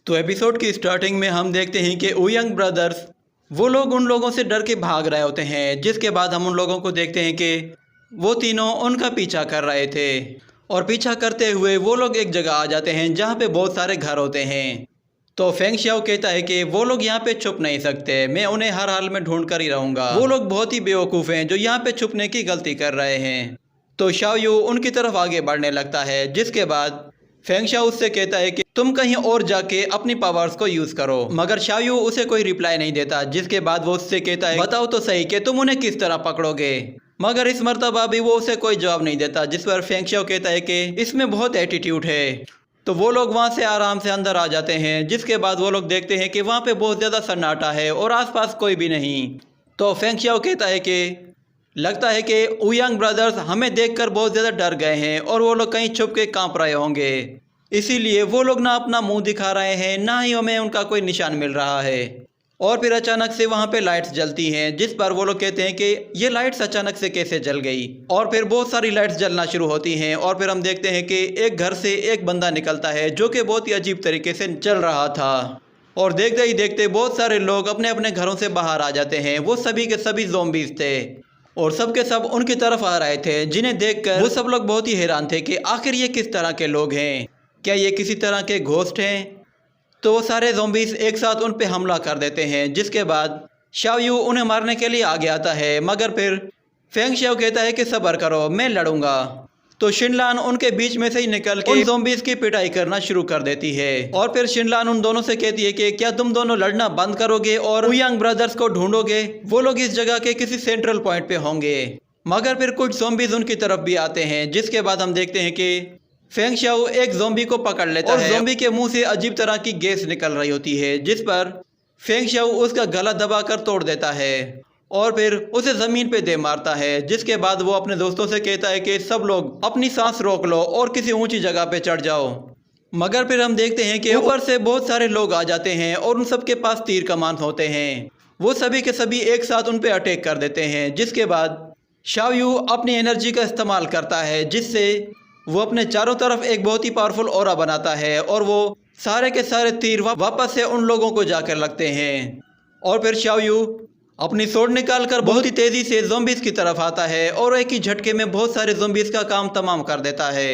तो एपिसोड की स्टार्टिंग में हम देखते हैं कि ओयंग ब्रदर्स वो लोग उन लोगों से डर के भाग रहे होते हैं, जिसके बाद हम उन लोगों को देखते हैं कि वो तीनों उनका पीछा कर रहे थे और पीछा करते हुए वो लोग एक जगह आ जाते हैं जहाँ पे बहुत सारे घर होते हैं। तो फेंग शाओ कहता है कि वो लोग यहाँ पे छुप नहीं सकते, मैं उन्हें हर हाल में ढूंढ कर ही रहूँगा। वो लोग बहुत ही बेवकूफ़ हैं जो यहाँ पे छुपने की गलती कर रहे हैं। तो शाओ यू उनकी तरफ आगे बढ़ने लगता है, जिसके बाद फेंग शाओ उससे कहता है कि तुम कहीं और जाके अपनी पावर्स को यूज़ करो, मगर शाओ यू उसे कोई रिप्लाई नहीं देता। जिसके बाद वो उससे कहता है बताओ तो सही कि तुम उन्हें किस तरह पकड़ोगे, मगर इस मर्तबा भी वो उसे कोई जवाब नहीं देता। जिस पर फेंग शाओ कहता है कि इसमें बहुत एटीट्यूड है। तो वो लोग वहाँ से आराम से अंदर आ जाते हैं, जिसके बाद वो लोग देखते हैं कि वहाँ पे बहुत ज़्यादा सन्नाटा है और आसपास कोई भी नहीं। तो फेंग शाओ कहता है कि लगता है कि ओयंग ब्रदर्स हमें देखकर बहुत ज़्यादा डर गए हैं और वो लोग कहीं छुप के कांप रहे होंगे, इसीलिए वो लोग ना अपना मुंह दिखा रहे हैं, ना ही हमें उनका कोई निशान मिल रहा है। और फिर अचानक से वहाँ पे लाइट्स जलती हैं, जिस पर वो लोग कहते हैं कि ये लाइट्स अचानक से कैसे जल गई। और फिर बहुत सारी लाइट्स जलना शुरू होती हैं और फिर हम देखते हैं कि एक घर से एक बंदा निकलता है जो कि बहुत ही अजीब तरीके से चल रहा था। और देखते ही देखते बहुत सारे लोग अपने अपने घरों से बाहर आ जाते हैं। वो सभी के सभी ज़ॉम्बीज़ थे और सब के सब उनकी तरफ आ रहे थे, जिन्हें देखकर वो सब लोग बहुत ही हैरान थे कि आखिर ये किस तरह के लोग हैं, क्या ये किसी तरह के घोस्ट हैं। तो वो सारे ज़ॉम्बीज़ एक साथ उन पे हमला कर देते हैं, जिसके बाद शाओ यू उन्हें मारने के लिए आगे आता है, मगर फिर फेंग शाओ कहता है कि सब्र करो, मैं लड़ूंगा। तो शिनलान उनके बीच में से ही निकल के उन ज़ॉम्बीज़ की पिटाई करना शुरू कर देती है। और फिर शिनलान उन दोनों से कहती है कि क्या तुम दोनों लड़ना बंद करोगे और ओयंग ब्रदर्स को ढूंढोगे। वो लोग इस जगह के किसी सेंट्रल पॉइंट पे होंगे। मगर फिर कुछ ज़ॉम्बीज़ उनकी तरफ भी आते हैं, जिसके बाद हम देखते हैं कि फेंग शाओ एक ज़ॉम्बी को पकड़ लेता है। ज़ॉम्बी के मुंह से अजीब तरह की गैस निकल रही होती है, जिस पर फेंग शाओ उसका गला दबाकर तोड़ देता है और फिर उसे ज़मीन पे दे मारता है। जिसके बाद वो अपने दोस्तों से कहता है कि सब लोग अपनी सांस रोक लो और किसी ऊंची जगह पे चढ़ जाओ। मगर फिर हम देखते हैं कि ऊपर से बहुत सारे लोग आ जाते हैं और उन सब के पास तीर कमान होते हैं। वो सभी के सभी एक साथ उन पे अटैक कर देते हैं। जिसके बाद शाओ यू अपनी एनर्जी का इस्तेमाल करता है, जिससे वो अपने चारों तरफ एक बहुत ही पावरफुल ऑरा बनाता है और वो सारे के सारे तीर वापस से उन लोगों को जाकर लगते हैं। और फिर शाओ यू अपनी स्वॉर्ड निकालकर बहुत ही तेज़ी से ज़ॉम्बीज़ की तरफ आता है और एक ही झटके में बहुत सारे ज़ॉम्बीज़ का काम तमाम कर देता है।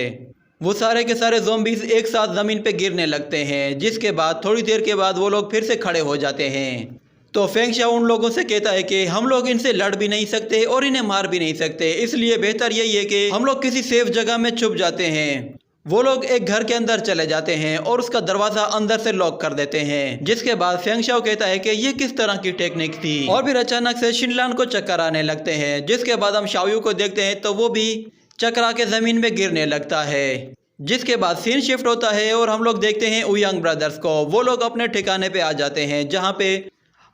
वो सारे के सारे ज़ॉम्बीज़ एक साथ ज़मीन पे गिरने लगते हैं, जिसके बाद थोड़ी देर के बाद वो लोग फिर से खड़े हो जाते हैं। तो फेंग शाओ उन लोगों से कहता है कि हम लोग इनसे लड़ भी नहीं सकते और इन्हें मार भी नहीं सकते, इसलिए बेहतर यही है कि हम लोग किसी सेफ जगह में छुप जाते हैं। वो लोग एक घर के अंदर चले जाते हैं और उसका दरवाज़ा अंदर से लॉक कर देते हैं। जिसके बाद फेंग शाओ कहता है कि ये किस तरह की टेक्निक थी। और फिर अचानक से शिनलान को चक्कर आने लगते हैं, जिसके बाद हम शाओ यू को देखते हैं तो वो भी चक्कर के ज़मीन में गिरने लगता है। जिसके बाद सीन शिफ्ट होता है और हम लोग देखते हैं ओयंग ब्रदर्स को। वो लोग अपने ठिकाने पे आ जाते हैं जहाँ पे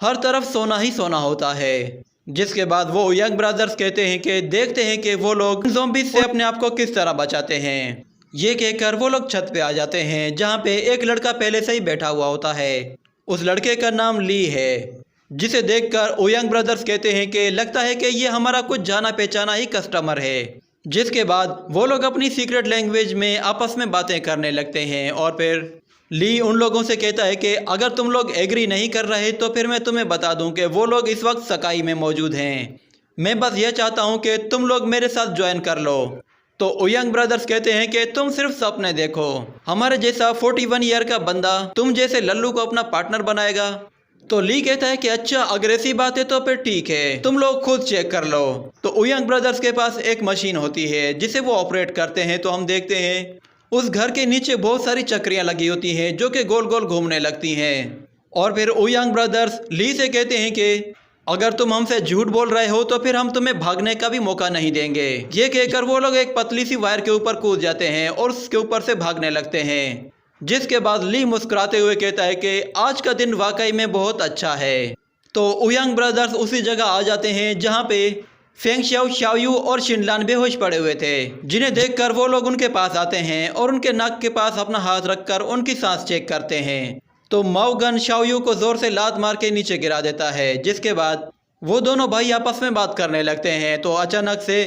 हर तरफ सोना ही सोना होता है। जिसके बाद वो ओयंग ब्रदर्स कहते हैं कि देखते हैं कि वो लोग ज़ॉम्बीज़ से अपने आप को किस तरह बचाते हैं। ये कहकर वो लोग छत पे आ जाते हैं, जहाँ पे एक लड़का पहले से ही बैठा हुआ होता है। उस लड़के का नाम ली है, जिसे देखकर ओयंग ब्रदर्स कहते हैं कि लगता है कि ये हमारा कुछ जाना पहचाना ही कस्टमर है। जिसके बाद वो लोग अपनी सीक्रेट लैंग्वेज में आपस में बातें करने लगते हैं। और फिर ली उन लोगों से कहता है कि अगर तुम लोग एग्री नहीं कर रहे तो फिर मैं तुम्हें बता दूं कि वो लोग इस वक्त सकाई में मौजूद हैं। मैं बस ये चाहता हूं कि तुम लोग मेरे साथ ज्वाइन कर लो। तो ओयंग ब्रदर्स कहते हैं कि तुम सिर्फ सपने देखो, हमारे जैसा 41 ईयर का बंदा तुम जैसे लल्लू को अपना पार्टनर बनाएगा। तो ली कहता है कि अच्छा अगर ऐसी बात है तो फिर ठीक है, तुम लोग खुद चेक कर लो। तो ओयंग ब्रदर्स के पास एक मशीन होती है जिसे वो ऑपरेट करते हैं। तो हम देखते हैं उस घर के नीचे बहुत सारी चक्रियां लगी होती हैं जो कि गोल गोल घूमने लगती हैं। और फिर ओयंग ब्रदर्स ली से कहते हैं कि अगर तुम हमसे झूठ बोल रहे हो तो फिर हम तुम्हें भागने का भी मौका नहीं देंगे। ये कहकर वो लोग एक पतली सी वायर के ऊपर कूद जाते हैं और उसके ऊपर से भागने लगते हैं। जिसके बाद ली मुस्कुराते हुए कहता है कि आज का दिन वाकई में बहुत अच्छा है। तो ओयंग ब्रदर्स उसी जगह आ जाते हैं जहाँ पे फेंग शाओ, शाओ यू और शिनलान बेहोश पड़े हुए थे, जिन्हें देखकर वो लोग उनके पास आते हैं और उनके नाक के पास अपना हाथ रखकर उनकी सांस चेक करते हैं। तो माओ गन शाओ यू को जोर से लात मार के नीचे गिरा देता है। जिसके बाद वो दोनों भाई आपस में बात करने लगते हैं। तो अचानक से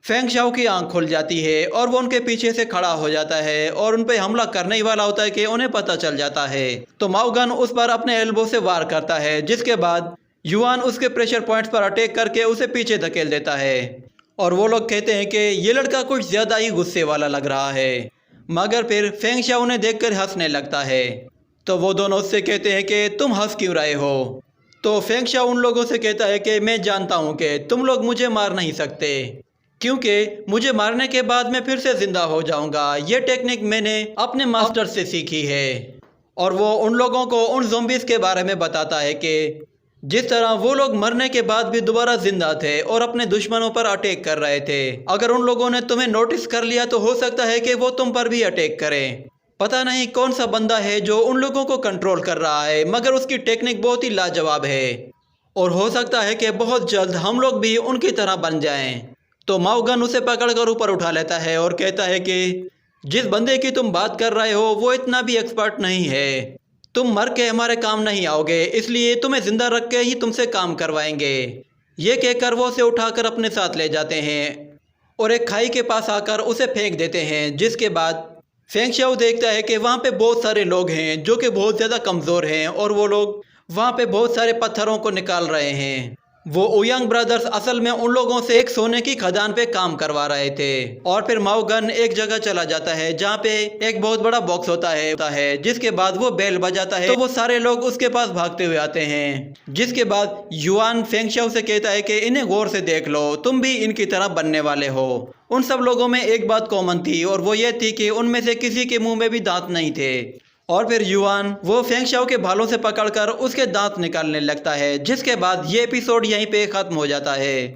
फेंग शाओ की आंख खुल जाती है और वो उनके पीछे से खड़ा हो जाता है और उन पे हमला करने ही वाला होता है कि उन्हें पता चल जाता है। तो माओ गन उस पर अपने एल्बो से वार करता है, जिसके बाद युआन उसके प्रेशर पॉइंट्स पर अटैक करके उसे पीछे धकेल देता है। और वो लोग कहते हैं कि ये लड़का कुछ ज़्यादा ही गुस्से वाला लग रहा है, मगर फिर फेंग शाओ उन्हें देखकर हंसने लगता है। तो वो दोनों उससे कहते हैं कि तुम हंस क्यों रहे हो। तो फेंग शाओ उन लोगों से कहता है कि मैं जानता हूँ कि तुम लोग मुझे मार नहीं सकते, क्योंकि मुझे मारने के बाद मैं फिर से जिंदा हो जाऊंगा। ये टेक्निक मैंने अपने मास्टर से सीखी है। और वो उन लोगों को उन ज़ॉम्बीज़ के बारे में बताता है कि जिस तरह वो लोग मरने के बाद भी दोबारा जिंदा थे और अपने दुश्मनों पर अटैक कर रहे थे। अगर उन लोगों ने तुम्हें नोटिस कर लिया तो हो सकता है कि वो तुम पर भी अटैक करें। पता नहीं कौन सा बंदा है जो उन लोगों को कंट्रोल कर रहा है, मगर उसकी टेक्निक बहुत ही लाजवाब है और हो सकता है कि बहुत जल्द हम लोग भी उनकी तरह बन जाएं। तो माओ गन उसे पकड़कर ऊपर उठा लेता है और कहता है कि जिस बंदे की तुम बात कर रहे हो वो इतना भी एक्सपर्ट नहीं है। तुम मर के हमारे काम नहीं आओगे, इसलिए तुम्हें जिंदा रख के ही तुमसे काम करवाएंगे। ये कहकर वो उसे उठाकर अपने साथ ले जाते हैं और एक खाई के पास आकर उसे फेंक देते हैं। जिसके बाद फेंग शाओ देखता है कि वहाँ पे बहुत सारे लोग हैं जो कि बहुत ज़्यादा कमज़ोर हैं और वो लोग वहाँ पे बहुत सारे पत्थरों को निकाल रहे हैं। वो ओयांग ब्रदर्स असल में उन लोगों से एक सोने की खदान पे काम करवा रहे थे। और फिर माओ गन एक जगह चला जाता है जहाँ पे एक बहुत बड़ा बॉक्स होता है। जिसके बाद वो बेल बजाता है तो वो सारे लोग उसके पास भागते हुए आते हैं। जिसके बाद युआन फेंग शाओ से कहता है कि इन्हें गौर से देख लो, तुम भी इनकी तरह बनने वाले हो। उन सब लोगों में एक बात कॉमन थी और वो ये थी कि उनमें से किसी के मुंह में भी दांत नहीं थे। और फिर युआन वो फेंग शाओ के बालों से पकड़कर उसके दांत निकालने लगता है। जिसके बाद ये एपिसोड यहीं पे खत्म हो जाता है।